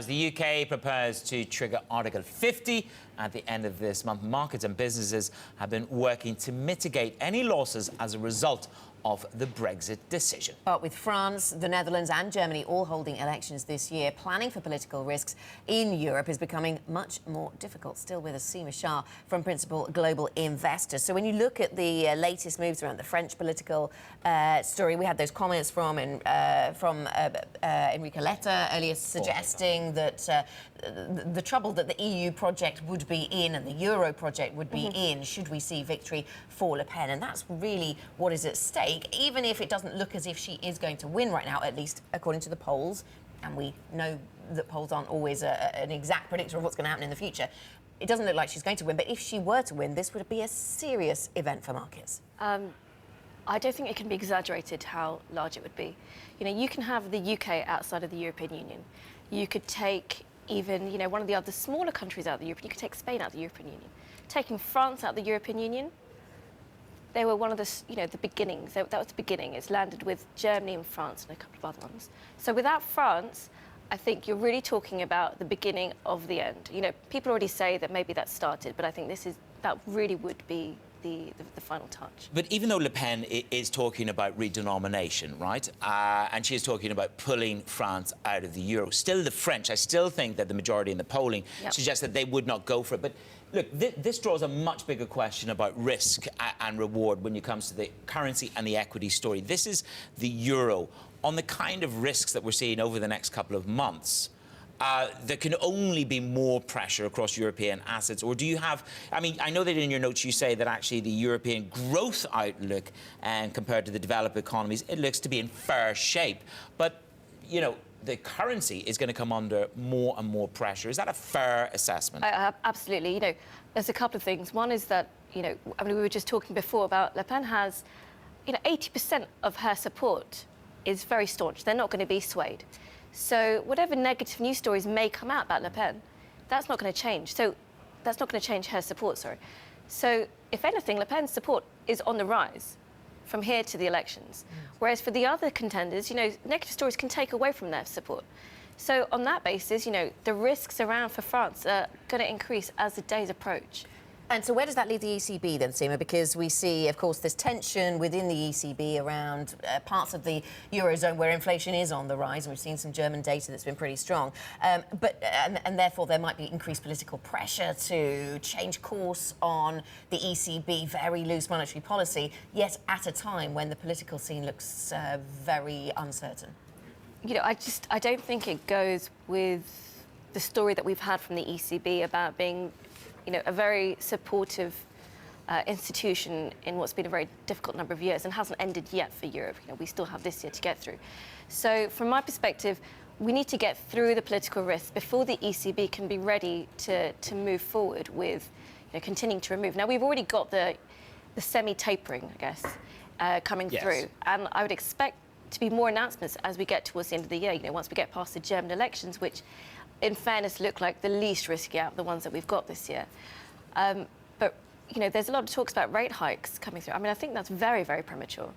As the UK prepares to trigger Article 50 at the end of this month, markets and businesses have been working to mitigate any losses as a result of the Brexit decision. But with France, the Netherlands and Germany all holding elections this year, planning for political risks in Europe is becoming much more difficult. Still with us, Seema Shah from Principal Global Investors. So when you look at the latest moves around the French political story, we had those comments from Enrique Letta earlier suggesting that the trouble that the EU project would be in and the Euro project would be in should we see victory for Le Pen. And that's really what is at stake, even if it doesn't look as if she is going to win right now, at least according to the polls. And we know that polls aren't always an exact predictor of what's going to happen in the future. It doesn't look like she's going to win, but if she were to win, this would be a serious event for markets. I don't think it can be exaggerated how large it would be. You know, you can have the UK outside of the European Union. You could take even, one of the other smaller countries out of the European Union. You could take Spain out of the European Union. Taking France out of the European Union, they were one of the, the beginnings. That was the beginning. It's landed with Germany and France and a couple of other ones. So without France, I think you're really talking about the beginning of the end. People already say that maybe that started, but I think that really would be the final touch. But even though Le Pen is talking about redenomination, right, and she is talking about pulling France out of the euro, still the French, I still think that the majority in the polling suggests that they would not go for it. But look, this draws a much bigger question about risk and reward when it comes to the currency and the equity story. This is the euro. On the kind of risks that we're seeing over the next couple of months, there can only be more pressure across European assets? Or do you have... I mean, I know that in your notes you say that actually the European growth outlook, and compared to the developed economies, it looks to be in fair shape. But, the currency is going to come under more and more pressure. Is that a fair assessment? Absolutely. There's a couple of things. One is that, we were just talking before about Le Pen has, 80% of her support is very staunch. They're not going to be swayed. So whatever negative news stories may come out about Le Pen, that's not going to change. So that's not going to change her support, sorry. So if anything, Le Pen's support is on the rise from here to the elections. Whereas for the other contenders, negative stories can take away from their support. So on that basis, the risks around for France are going to increase as the days approach. And so where does that leave the ECB then, Seema? Because we see, of course, there's tension within the ECB around parts of the Eurozone where inflation is on the rise, and we've seen some German data that's been pretty strong. And therefore, there might be increased political pressure to change course on the ECB, very loose monetary policy, yet at a time when the political scene looks very uncertain. I don't think it goes with the story that we've had from the ECB about being a very supportive institution in what's been a very difficult number of years and hasn't ended yet for Europe. We still have this year to get through. So from my perspective, we need to get through the political risks before the ECB can be ready to move forward with continuing to remove. Now, we've already got the semi-tapering, I guess, coming through. And I would expect to be more announcements as we get towards the end of the year, once we get past the German elections, which in fairness, look like the least risky out of the ones that we've got this year. But, there's a lot of talks about rate hikes coming through. I mean, I think that's very, very premature.